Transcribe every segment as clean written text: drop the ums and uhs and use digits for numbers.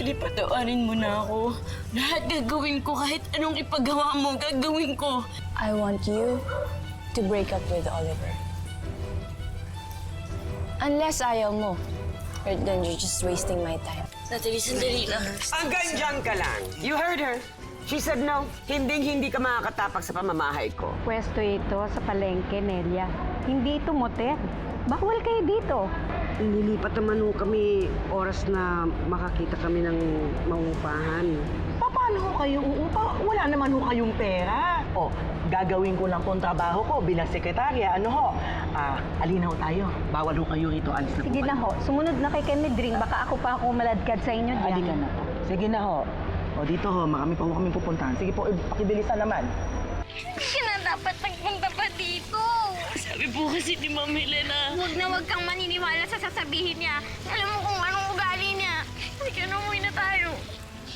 Philip, patawarin mo na ako. Lahat gagawin ko, kahit anong ipagawa mo, gagawin ko. I want you to break up with Oliver. Unless ayaw mo, or then you're just wasting my time. Natalie, sandali lang. Hanggang dyan ka lang. You heard her. She said no. Hindi ka makakatapak sa pamamahay ko. Pwesto ito sa palengke, Nelia. Hindi ito motel. Bawal kayo dito. Nilipat naman ho kami oras na makakita kami ng mangupahan. Paano ho kayo uupa? Wala naman ho kayong pera. O, gagawin ko lang pong trabaho ko bilang sekretarya. Ano ho? Alina ho tayo. Bawal ho kayo rito. Alis na po Sige kayo. na ho, sumunod na kay Kemedring. Baka ako pa ako maladkad sa inyo dyan. Halika na po. Sige na ho. O, dito ho. Marami pa ho kami pupuntahan. Sige po, pakibilisan naman. Hindi ka na dapat nagpunta pa dito. Sabi po kasi ni Ma'am Helena. Huwag kang maniniwala sa sasabihin niya. Alam mo kung anong ugali niya. Hindi ka na, umuwi na tayo.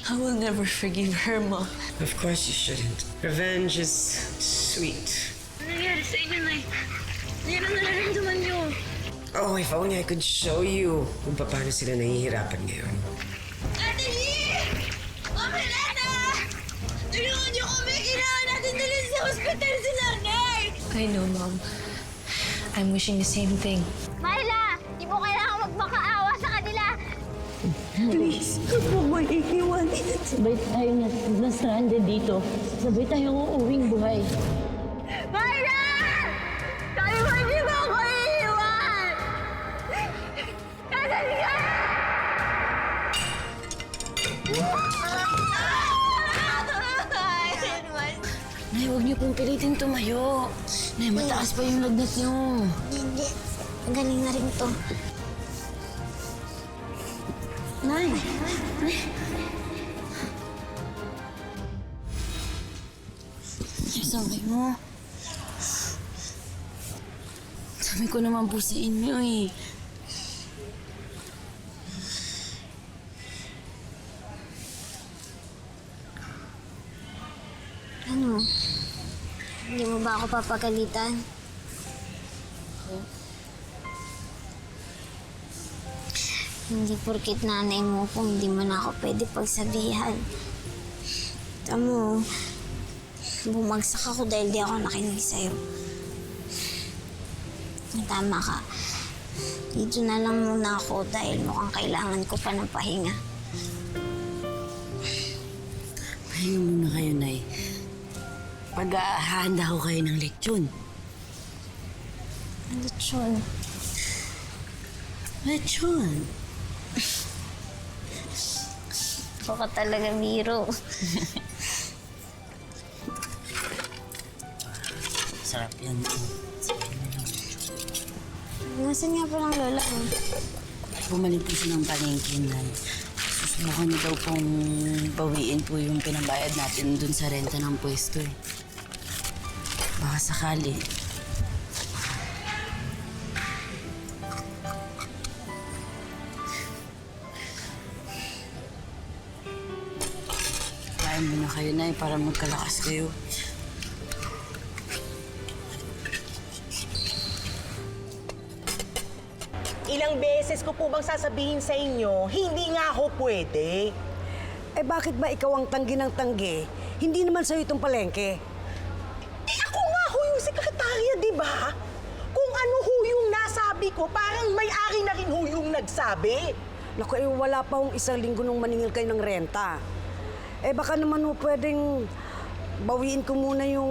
I will never forgive her, Ma. Of course you shouldn't. Revenge is sweet. Ano nangyari sa inyo, Nay? Yan ang nararamdaman niyo. Oh, if only I could show you kung paano sila nahihirapan ngayon. Ate Lee! Ma'am Helena! Tulungan niyo kami! Kailangan natin dalhin sa hospital si nanay! I know, Mom. I'm wishing the same thing. Myla! Di mo kailangan magmakaawa sa kanila! Sabay tayo na-stranded dito. Sabay tayong uuwing buhay. Myla! Sabi mo hindi mo ako iiwan! Nasaan ka? Nay, huwag niyo pong pilitin tumayo. Nay, mataas pa yung lagnat niyo. Hindi. Ang galing na rin to. Nay! Sabi mo. Sabi ko naman po sa inyo eh. Ano? Hindi mo ba ako papagalitan? Hindi porkit nanay mo kung hindi mo na ako pwede pagsabihan. Tamo, bumagsak ako dahil di ako nakinig sa'yo. Tama ka. Dito na lang muna ako dahil mukhang kailangan ko pa ng pahinga. Pahinga muna kayo, Nay. Pag-ahanda ko kayo ng lechon. Lechon. Lechon? Ikaw ka talaga, biro. Sarap yan. Nasaan nga palang lola mo? Bumalik po siya ng palengke, Nay. Susubukan niya daw pong bawiin po yung pinabayad natin dun sa renta ng pwesto eh. Baka sakali. Kain muna kayo, Nay, para magkalakas kayo. Ilang beses ko po bang sasabihin sa inyo, hindi nga ako pwede. Eh bakit ba ikaw ang tanggi ng tanggi? Hindi naman sa'yo itong palengke. Eh ako nga ho yung sekretarya, di ba? Kung ano ho yung nasabi ko, parang may-ari na rin ho yung nagsabi. Naku, eh, wala pa hong isang linggo nung maningil kayo ng renta. Eh baka naman ho pwedeng bawiin ko muna yung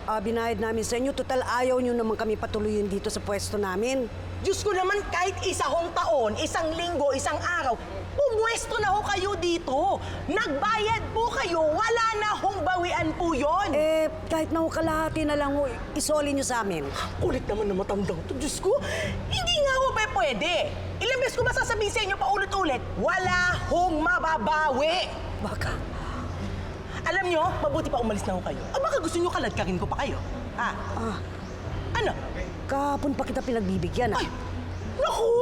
binayad namin sa inyo. Total ayaw nyo naman kami patuloyin dito sa pwesto namin. Diyos ko naman, kahit isang taon, isang linggo, isang araw, pumwesto na ho kayo dito. Nagbayad po kayo, wala na hong bawian po yon. Eh, kahit na ho kalahati na lang ho, isoli nyo sa amin. Kulit naman na matandang to, Diyos ko. Hindi nga ho pwede. Ilang beses ko masasabihin sa inyo pa ulit-ulit, wala hong mababawi. Baka. Alam nyo, mabuti pa umalis na ho kayo. Ah, baka gusto nyo kaladkarin ko pa kayo. Ha? Ano? Kahapon pa kita pinagbibigyan, Ay! Naku!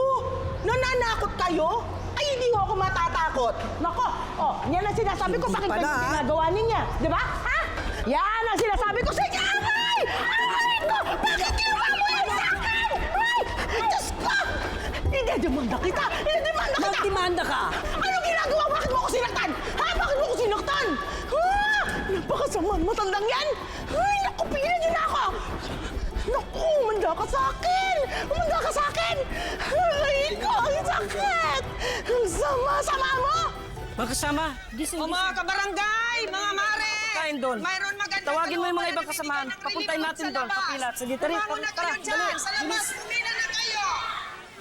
Nananakot kayo? Ay, hindi ho ako matatakot. Nako, yan ang sinasabi ko. Hindi Bakit pala, ganyan ha? ginagawa ninyo? Di ba? Ha? Yan ang sinasabi ko sa inyo. Aray! Aray ko! Bakit ginawa mo yan sa akin? Ay! Diyos ko! Idedemanda kita! Idedemanda kita! Magdemanda ka! Anong ginagawa ginagawa? Bakit mo ako sinaktan? Ha? Bakit mo ako sinaktan? Ha? Napakasama ng matandang yan! Ay, naku, pigilan niyo na ako! Naku, umanda ka sa akin! Umanda ka sa akin! Ay, ko, ang sakit! Ang sama mo! Magkasama. O mga kabarangay, mga mare! Kain doon. Mayroon maganda. Tawagin mo yung mga ibang kasamahan. Papuntayin natin doon. Papilat. Sige, tara. Muna kayo dyan! Sa labas, pumila na kayo!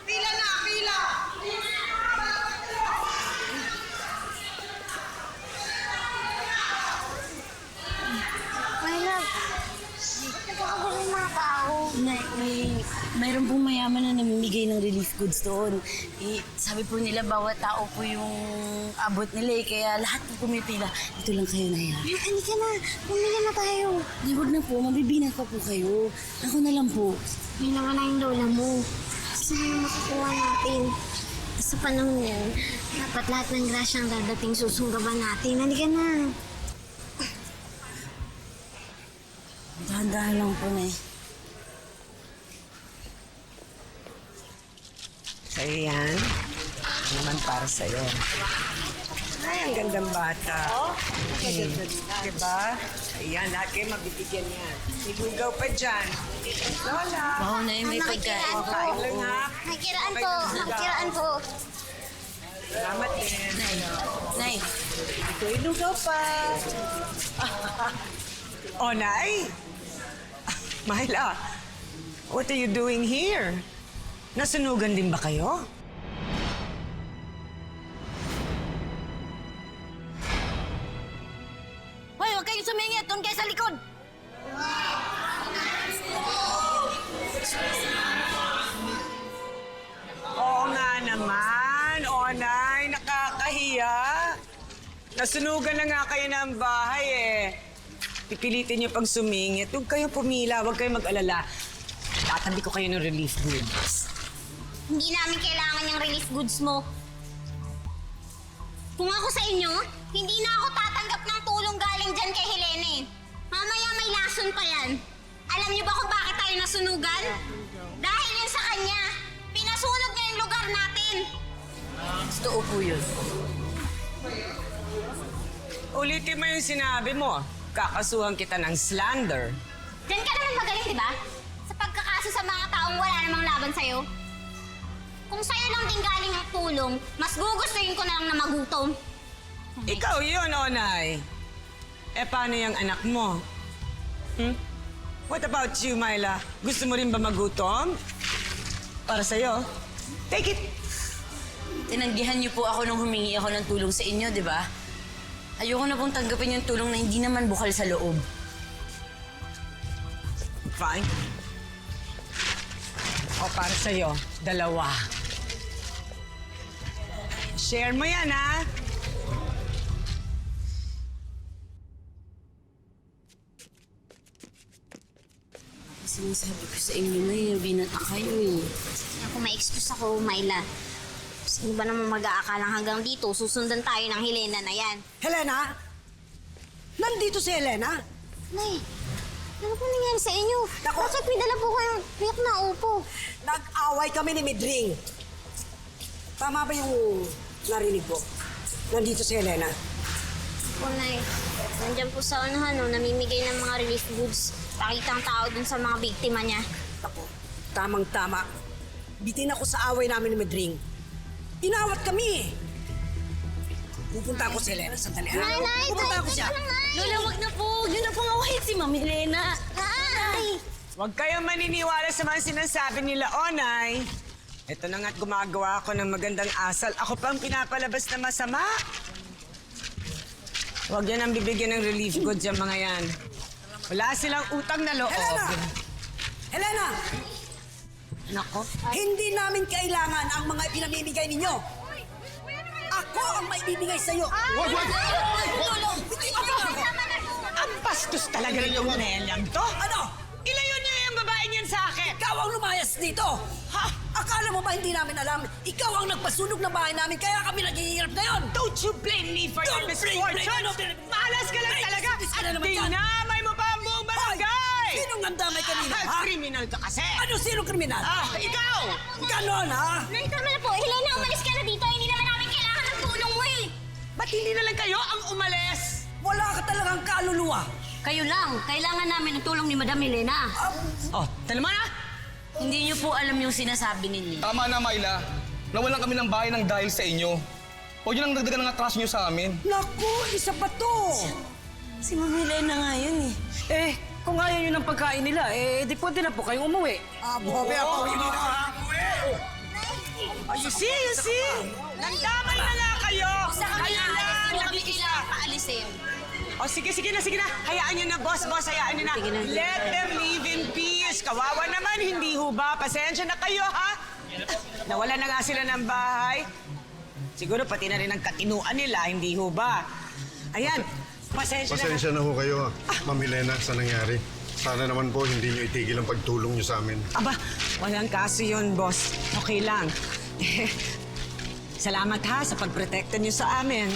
Pila na, pila! My love, nagkakagulo yung mga tao. Mayroon pong mayaman na namimigay ng relief goods doon. Sabi po nila bawat tao po yung abot nila kaya lahat po pumipila. Dito lang kayo na yan. Hindi ka na. Pumili na tayo. Di, wag na po. Mabibinat pa po kayo. Ako na lang po. May naman na yung lola mo. Saan na makukuha natin? Sa panahon yan, dapat lahat ng grasyang dadating susunggaban natin. Halika na. Dahan-dahan lang po na eh. Sa'yo yan. Naman para sa'yo. Ay, ang gandang bata. Diba? Ayan, lahat kayo mabibigyan yan. Igugaw pa dyan. Lola. Bako na may pagkain. Kain lang ha. Nakikiraan po. Nakikiraan po. Salamat din. Nay, Ito, ilugaw pa. Oh, Nay. Mahila, what are you doing here? Nasunugan din ba kayo? hoy, huwag kayong sumingit. Doon kayo sa likod. Oo nga naman. Oh, Nay, nakakahiya. Nasunugan na nga kayo ng bahay eh. Pipilitin niyo pag sumingit. Huwag kayong pumila, huwag kayong mag-alala. Tatabi ko kayo ng relief goods. Hindi namin kailangan yung relief goods mo. Kung ako sa inyo, hindi na ako tatanggap ng tulong galing dyan kay Helene. Mamaya may lason pa yan. Alam niyo ba kung bakit tayo nasunugan? Dahil yun sa kanya. Pinasunog niya yung lugar natin. Totoo po yun. Ulitin mo yung sinabi mo. Kakasuhan kita ng slander. Diyan ka naman magaling, di ba? Sa pagkakaso sa mga taong wala namang laban sa'yo. Kung sa'yo lang din galing ang tulong, mas gugustuhin ko na lang na magutom. Ikaw yun, Onay. Eh, paano yung anak mo? What about you, Myla? Gusto mo rin ba magutom? Para sa'yo? Take it! Tinanggihan niyo po ako nung humingi ako ng tulong sa inyo, di ba? Ayoko na pong tanggapin yung tulong na hindi naman bukal sa loob. Fine. O, para sa'yo, 2. Share mo yan, ha? Sinasabi ko sa inyo na binata kayo eh. Kung may excuse ako, Myla. Sino ba naman mag-aakalang hanggang dito? Susundan tayo ng Helena na yan. Helena? Nandito si Helena? Nay, ano po nangyari sa inyo? Naku. Bakit may dala po kayong piyak na upo? Nag-away kami ni Midring. Tama ba yung narinig ko? Nandito si Helena. Po, Nay. Nandiyan po sa unahan, no, namimigay ng mga relief goods. Pakitang tao dun sa mga biktima niya. Ako, tamang-tama. Bitin ako sa away namin ni Midring. Inawat kami eh. Pupunta ako si Helena. Sandali. Nay, Pupunta ako siya. Lola, wag na po. Yun na pong awahin si Ma'am Helena. Nay! Huwag kayong maniniwala sa mga sinasabi nila, Onay. Ito na nga't gumagawa ako ng magandang asal. Ako pang pinapalabas na masama. Huwag yan ang bibigyan ng relief goods yung mga yan. Wala silang utang na loob. Helena! Helena! Nako. Hindi namin kailangan ang mga pinamimigay ninyo. Ako ang maibibigay sa'yo. Ang bastos talaga ng yung Nelyang to. Ano? Ilayo niyo yung babae niyan sa akin. Ikaw ang lumayas dito. Ha? Akala mo ba hindi namin alam? Ikaw ang nagpasunog ng bahay namin kaya kami naghihirap ngayon. Don't you blame me for your Don't blame misfortune. me. Malas ka lang Ay, talaga. isis ka na At naman yan. dinamay mo pa ang buong barangay. Sinong nandamay kanina, ha? Criminal ka kasi. Ano? Sinong kriminal? Ikaw! Ganon, ha? Nay, tama na po. Helena, umalis ka na dito. Hindi naman namin kailangan ng tulong mo eh. Ba't hindi na lang kayo ang umalis? Wala ka talagang kaluluwa. Kayo lang, kailangan namin ng tulong ni Madam Elena. Oh, tala mo na! Hindi niyo po alam yung sinasabi ninyo. Tama na, Myla. Nawalan kami ng bahay ng dahil sa inyo. Huwag niyo nang dagdagan ng atras niyo sa amin. Naku, isa pa to. Si Ma'am Elena nga yun eh. Eh, kung ayaw nyo ng pagkain nila, di pwede na po kayong umuwi. You see? Nandamay na nga kayo! Kayo lang! Kailangan paalisin. O sige na. Hayaan nyo na, boss. Hayaan nyo na. Let them live in peace. Kawawa naman, hindi ho ba? Pasensya na kayo, ha? Nawala na nga sila ng bahay. Siguro pati na rin ang katinuan nila, hindi ho ba? Ayan, pasensya na. Pasensya na ho kayo, Ma'am Elena, sa nangyari. Sana naman po hindi niyo itigil ang pagtulong niyo sa amin. Aba, walang kaso yun, boss. Okay lang. Salamat ha sa pagprotekta niyo sa amin.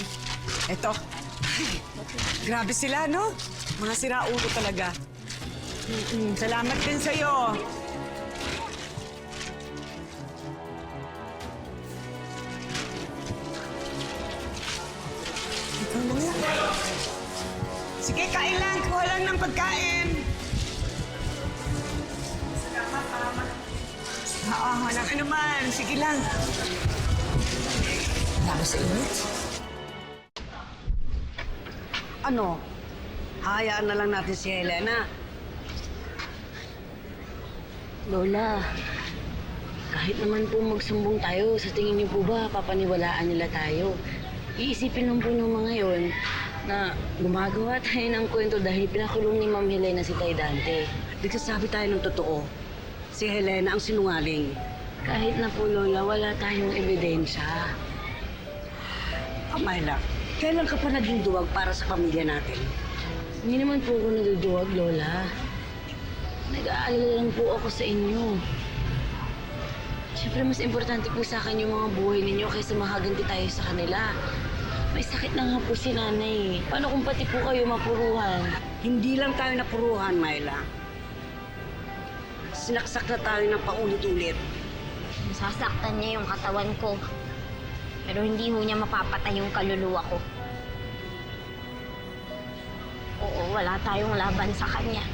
Eto. Ay, grabe sila, no? Mga siraulo talaga. Salamat din sa'yo. Ikaw na nga. Sige, kain lang. Kuha lang ng pagkain. Oo, walang ano man. Sige lang. Lalo sa init. Ano? Hayaan na lang natin si Helena. Lola, kahit naman po magsumbong tayo, sa tingin niyo po ba papaniwalaan nila tayo? Iisipin lang po ng mga yon na gumagawa tayo ng kwento dahil pinakulong ni Ma'am Helena si Tay Dante. Nagsasabi tayo ng totoo. Si Helena ang sinungaling. Kahit na po, Lola, wala tayong ebidensya. Amayla, kailan ka pa naging duwag para sa pamilya natin? Hindi naman po ako naduduwag, Lola. Nag-aalala lang po ako sa inyo. Siyempre, mas importante po sa akin yung mga buhay ninyo kaysa mahaganti tayo sa kanila. May sakit na nga po si nanay. Paano kung pati po kayo mapuruhan? Hindi lang tayo napuruhan, Myla. Sinaksak na tayo ng paulit-ulit. Sasaktan niya yung katawan ko. Pero hindi ho niya mapapatay yung kaluluwa ko. Oo, wala tayong laban sa kanya.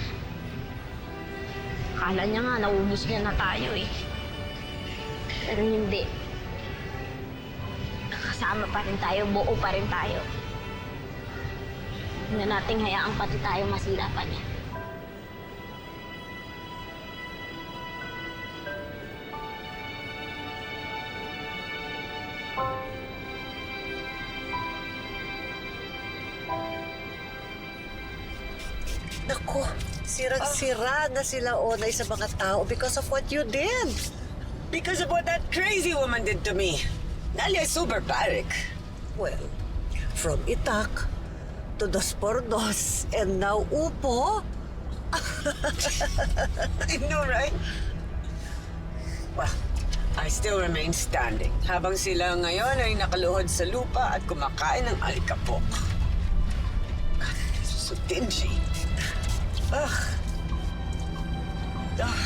Akala niya nga, naubos niya na tayo eh. Pero hindi. Kasama pa rin tayo, buo pa rin tayo. Hindi na nating hayaang pati tayo masira pa niya. Naku, sirang-sira na sila Onay sa mga tao because of what you did. Because of what that crazy woman did to me. Nalia is super parik. Well, from Itak to Dos por Dos and now Upo. I know, right? Well, I still remain standing. Habang sila ngayon ay nakaluhod sa lupa at kumakain ng alikapok. So dingy. Ugh. Ugh.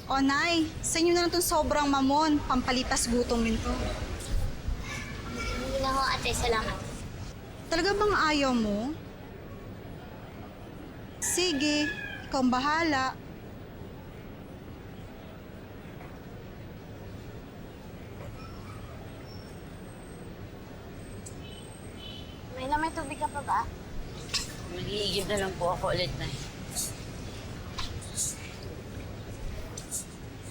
O, Nay, sa inyo na lang itong sobrang mamon. Pampalitas gutom nito. Hindi na ho, ate. Salamat. Talaga bang ayaw mo? Sige, ikaw ang bahala. May tubig ka pa ba? Mag-iigib na lang po ako ulit, Nay.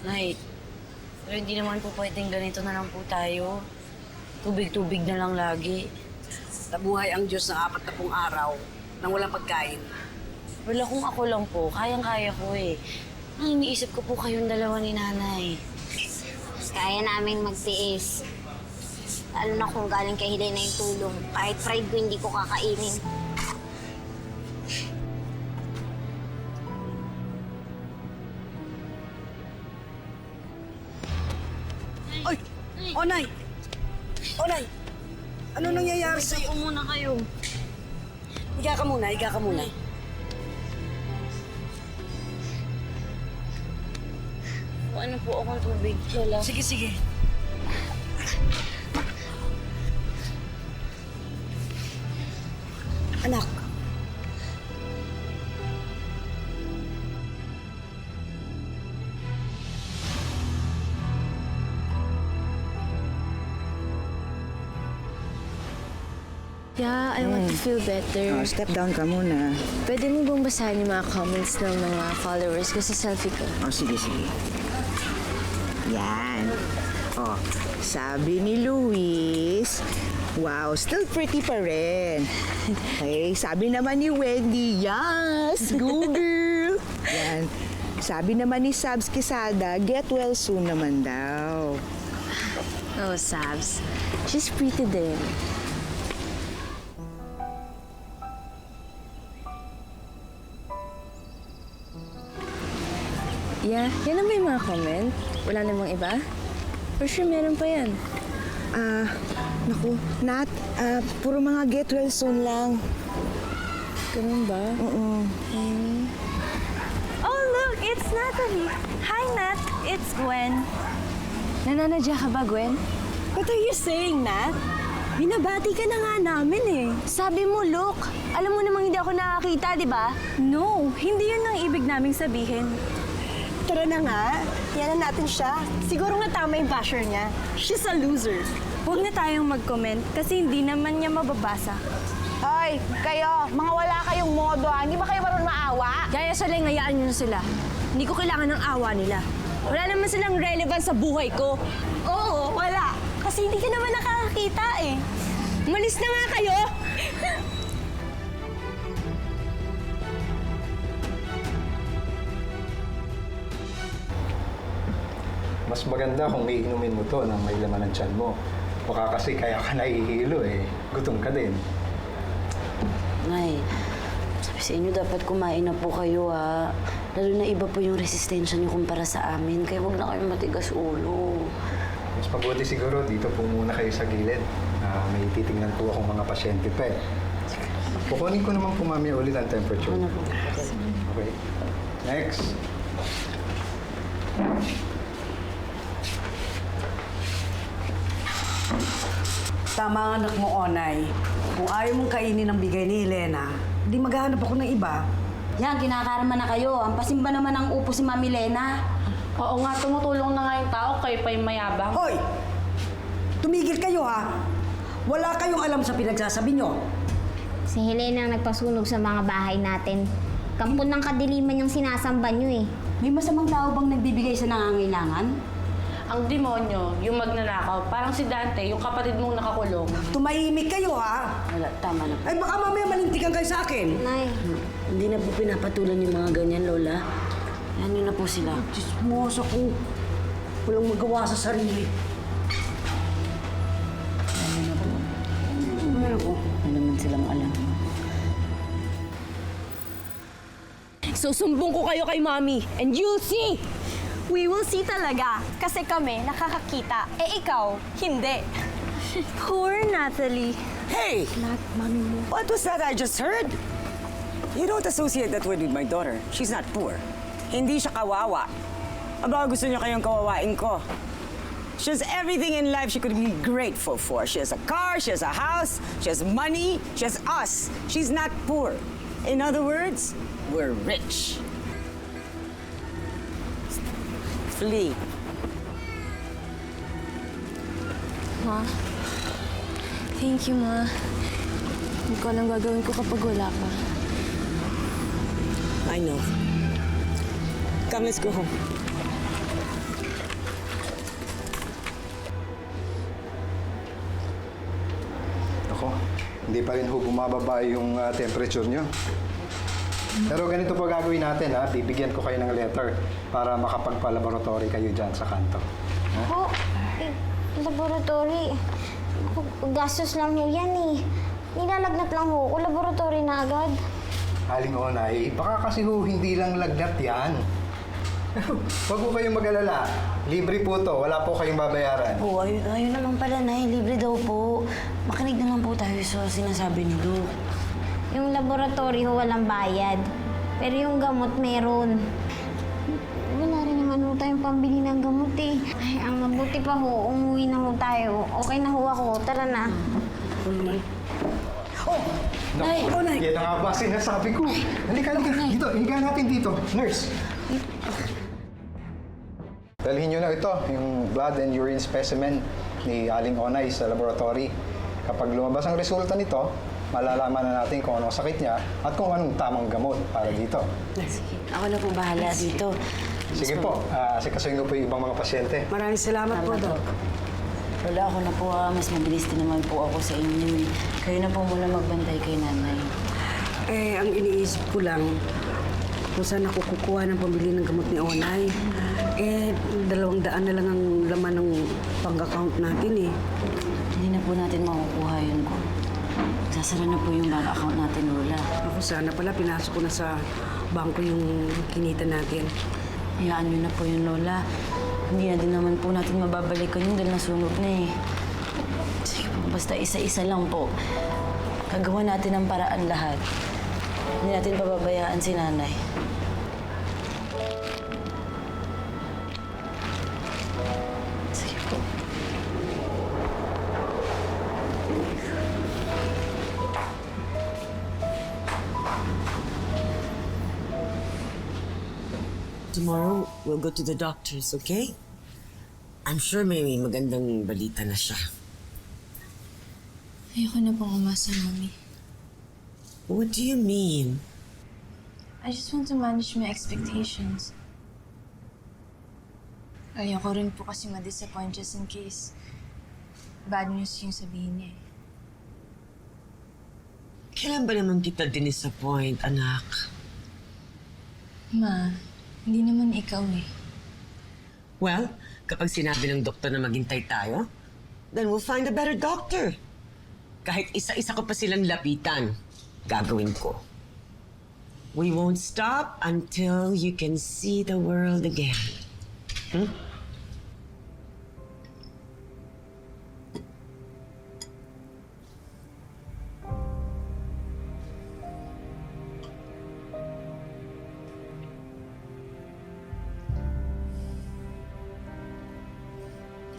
Nay, pero hindi naman po pwedeng ganito na lang po tayo. Tubig-tubig na lang lagi. Nabuhay ang Diyos ng 40 araw nang walang pagkain. Wala kung ako lang po, kayang-kaya ko eh. Ang iniisip ko po kayong dalawa ni Nanay. Kaya naming magtiis. Lalo na kung galing kay Helena yung tulong. Kahit fried ko, hindi ko kakainin. Ay! Onay! Onay! Ano nangyayari sa'yo? Higa muna kayo. Higa ka muna, higa ka muna. Ano po akong tubig, Lola? Sige, sige. Anak. Yeah, I want to feel better. Step down ka muna. Pwede mo bang basahin yung mga comments ng mga followers ko sa selfie ko? Sige, sige. Yan. Sabi ni Luis, wow, still pretty pa rin. Okay, sabi naman ni Wendy, yes, go girl. Yan. Sabi naman ni Sabs Quesada, get well soon naman daw. Oh, Sabs. She's pretty din. Yeah, yan ang may mga comment. Wala namang iba? For sure, meron pa yan. Naku, Nat, puro mga get well soon lang. Ganun ba? Oo. Oh, look! It's Natalie. Hi, Nat. It's Gwen. Nananadya ka ba, Gwen? What are you saying, Nat? Binabati ka na nga namin eh. Sabi mo, look. Alam mo namang hindi ako nakakita, di ba? No, hindi yun ang ibig naming sabihin. Tara na nga. Yan na natin siya. Siguro nga tama yung basher niya. She's a loser. Huwag na tayong mag-comment kasi hindi naman niya mababasa. Hoy, kayo, mga wala kayong modo, Hindi ba kayo marunong maawa? Kaya sila, ngayaan nyo na sila. Hindi ko kailangan ng awa nila. Wala naman silang relevance sa buhay ko. Oo, wala. Kasi hindi ka naman nakakakita eh. Umalis na nga kayo! Mas maganda kung may inumin mo to nang may laman ng tiyan mo. Baka kasi kaya ka nahihilo eh. Gutom ka din. Nay, sabi sa inyo dapat kumain na po kayo ha. Lalo na iba po yung resistensya niyo kumpara sa amin. Kaya huwag na kayong matigas ulo. Mas mabuti siguro dito po muna kayo sa gilid. May titingnan po akong mga pasyente pa eh. Kukunin ko naman po mamaya ulit ang temperature. Ano po? Okay. Next. Tama ang anak mo, Onay. Kung ayaw mong kainin ang bigay ni Helena, di maghahanap ako ng iba. Yan, kinakarama na kayo. Ang pasimba naman ang upo si Mami Lena. Oo nga, tumutulong na nga yung tao. Kayo pa yung mayabang. Hoy! Tumigil kayo, ha? Wala kayong alam sa pinagsasabi nyo. Si Helena ang nagpasunog sa mga bahay natin. Kampo ng kadiliman niyang sinasamba niyo eh. May masamang tao bang nagbibigay sa nangangailangan? Ang demonyo, yung magnanakaw, parang si Dante, yung kapatid mong nakakulong. Tumahimik kayo, ha? Wala, tama na po. Ay, baka mamaya malintikan kayo sa akin. Nay, Hindi na po pinapatulan yung mga ganyan, Lola. Yan yun na po sila. Chismosa ko. Walang magawa sa sarili. Ano ko? Ano naman silang alam. Susumbong ko kayo kay Mommy and you'll see! We will see talaga. Kasi kami nakakakita. Eh ikaw, hindi. Poor Natalie. Hey! Mami mo. What was that I just heard? You don't associate that word with my daughter. She's not poor. Hindi siya kawawa. Aba, gusto niyo kayong kawawain ko. She has everything in life she could be grateful for. She has a car, she has a house, she has money, she has us. She's not poor. In other words, we're rich. Flee. Ma, thank you, Ma. Hindi ko alam gagawin ko kapag wala ka. I know. Come, let's go home. Ako, hindi pa rin ho bumababa yung temperature nyo. Pero ganito po gagawin natin ha. Bibigyan ko kayo ng letter para makapagpa-laboratory kayo dyan sa kanto. po, laboratory. Gastos lang ho yan eh. Nilalagnat lang ho ko, laboratory na agad. Aling Onay, baka kasi ho hindi lang lagnat yan. Huwag po kayong mag-alala. Libre po to. Wala po kayong babayaran. Po, ayun naman pala, Nay. Libre daw po. Makinig na lang po tayo sa sinasabi ni Doc. Yung laboratory ho walang bayad. Pero yung gamot meron. Wala rin naman ho tayong pambili ng gamot eh. Ay, ang mabuti pa ho, umuwi na ho tayo. Okay na ho ako. Tara na. Naku, yan ang nga ba sinasabi ko. Halika. Dito, higa natin dito. Nurse. Dalhin nyo na ito, yung blood and urine specimen ni Aling Onay sa laboratory. Kapag lumabas ang resulta nito, malalaman na natin kung anong sakit niya at kung anong tamang gamot para dito. Sige, ako na po bahala dito. Sige po, sikasuin ko po yung ibang mga pasyente. Maraming salamat po, Doc. Lola, ako na po, mas mabilis din naman po ako sa inyo. Kayo na po muna magbantay kay nanay. Ang iniisip ko lang, kung saan ako kukuha ng pambili ng gamot ni Onay. 200 na lang ang laman ng pang-account natin eh. Hindi na po natin makukuha yun ko. Sasara na po yung bank account natin, Lola. Ako sana pala, pinasok ko na sa bangko yung kinita natin. Hayaan nyo na po yun, Lola. Hindi na din naman po natin mababalikan yun dahil nasunog na eh. Sige po, basta isa-isa lang po. Gagawa natin ang paraan lahat. Hindi natin pababayaan si nanay. Sige po. Tomorrow, we'll go to the doctors, okay? I'm sure may magandang balita na siya. Ayoko na pong umasa, Mami. What do you mean? I just want to manage my expectations. Ayoko rin po kasi ma-disappoint just in case bad news yung sabihin niya. Kailan ba naman kita dinisappoint, anak? Ma, hindi naman ikaw eh. Well, kapag sinabi ng doktor na maghintay tayo, then we'll find a better doctor. Kahit isa-isa ko pa silang lapitan, gagawin ko. We won't stop until you can see the world again. Hmm?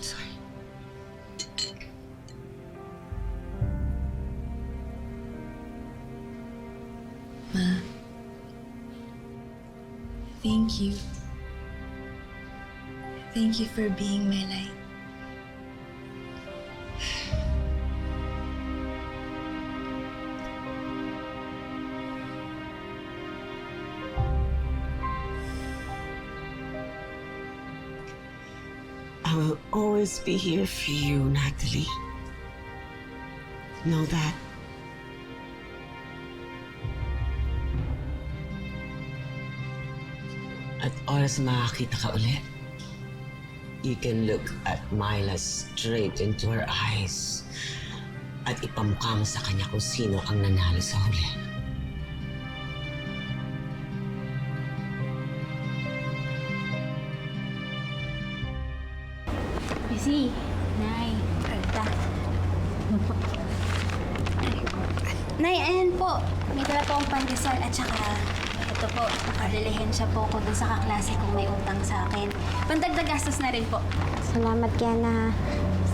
Sorry. Ma, thank you. Thank you for being my light. I will always be here for you, Natalie. Know that. At oras makakita ka ulit, you can look at Myla straight into her eyes at ipamukha mo sa kanya kung sino ang nanalo sa huli. Busy. Nay, kagta. Nay, ayan po. May dala po akong pandesal at saka ito po, nakadilihin siya po ako dun sa kaklase kung may utang sa akin. Pandagdag gastos na rin po. Salamat, Kiana.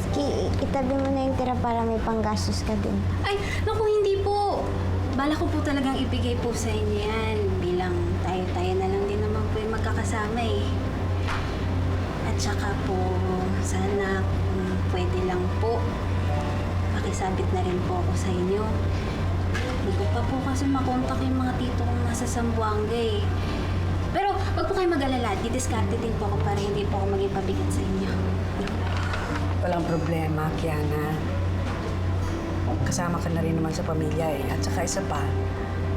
Sige, itabi mo na yung tira para may panggastos ka din. Ay, naku, hindi po. Bala ko po talagang ibigay po sa inyo yan. Bilang tayo-tayo na lang din naman po yung magkakasama eh. At saka po, sana kung pwede lang po, makisabit na rin po ako sa inyo. Hindi ko pa po kasi makontak yung mga tito kong nasa Zamboanga eh. Pero wag po kayo mag-alala, didiskarte din po ako para hindi po ako maging pabigat sa inyo. Walang problema, Kiana. Kasama ka na rin naman sa pamilya eh. At saka isa pa,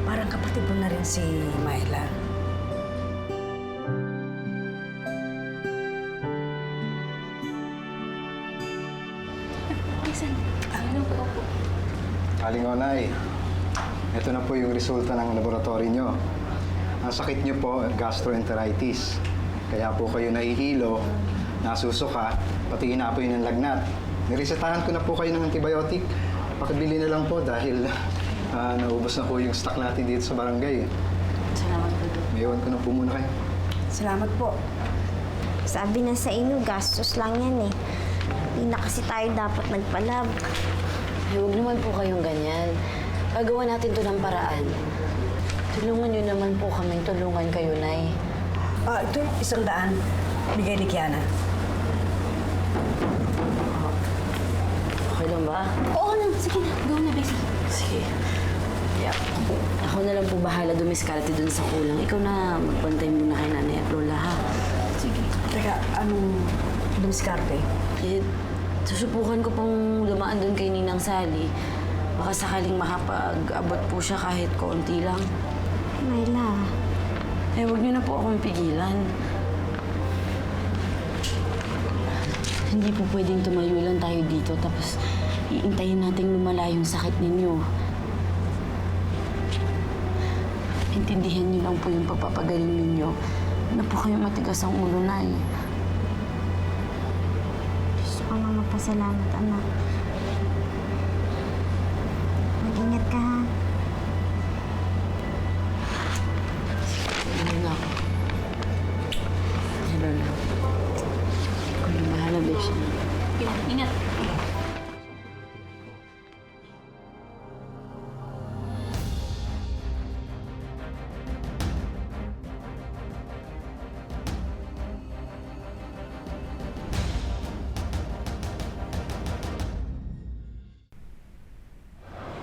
parang kapatid mo na rin si Myla. Ay, saan? Aling Onay, ito na po yung resulta ng laboratory nyo. Ang sakit nyo po, gastroenteritis. Kaya po kayo nahihilo, nasusuka, pati inapoy ng lagnat. Niresetahan ko na po kayo ng antibiotic. Pakibili na lang po dahil naubos na po yung stock natin dito sa barangay. Salamat po, Dok. May iwan ko na po muna kayo. Salamat po. Sabi na sa inyo, gastos lang yan eh. Hindi na kasi tayo dapat nagpalab. Ay, huwag naman po kayong ganyan. Gagawa natin to ng paraan. Tulungan niyo naman po kami. Tulungan kayo, Nay. Ito, 100. Bigay ni Kiana. Okay lang ba? Oo na, sige na. Go na, Bessie. Sige. Yeah. Ako na lang po bahala dumiskarte dun sa kulang. Ikaw na magbantay muna kay nanay at lola, ha? Sige. Teka, anong dumiskarte? Eh, susubukan ko pong dumaan dun kay Ninang Sally. Baka sakaling makapag-abot po siya kahit konti lang. Myla. Eh, huwag niyo na po akong pigilan. Hindi po pwedeng tumayo lang tayo dito tapos iintayin nating lumala yung sakit ninyo. Intindihan niyo lang po yung pagpapagaling ninyo. Na po kayo matigas ang ulo, Nay. Gusto ko lang magpasalamat, anak. Mag-ingat ka, ha? Ano na ako? Ano na? Ikaw na bahala, Beshi. Ingat.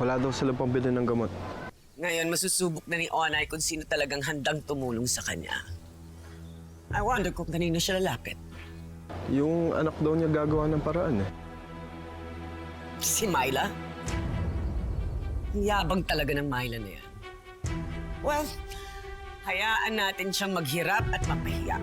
Wala daw silang pambili ng gamot. Ngayon, masusubok na ni Onay kung sino talagang handang tumulong sa kanya. I wonder kung kanino siya lalapit. Yung anak daw niya gagawa ng paraan eh. Si Myla? Ang yabang talaga ng Myla na yan. Well, hayaan natin siyang maghirap at mapahiya.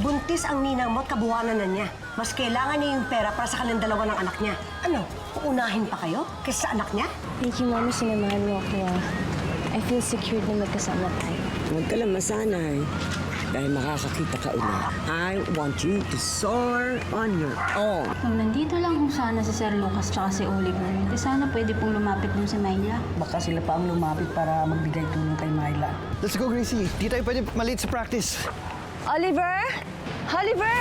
Buntis ang ninang mo at kabuhanan na niya. Mas kailangan niya yung pera para sa kanilang dalawa ng anak niya. Ano, uunahin pa kayo kaysa sa anak niya? Thank you, Mami. Sinamahan mo ako. I feel secured na magkasama tayo. Huwag ka lang masanay. Dahil makakakita ka ulit. I want you to soar on your own. Kung nandito lang kung sana si Sir Lucas tsaka si Oliver, di sana pwede pong lumapit dun si Myla. Baka sila pa ang lumapit para magbigay tulong kay Myla. Let's go, Gracie. Di tayo pwede maliit sa practice. Oliver! Oliver!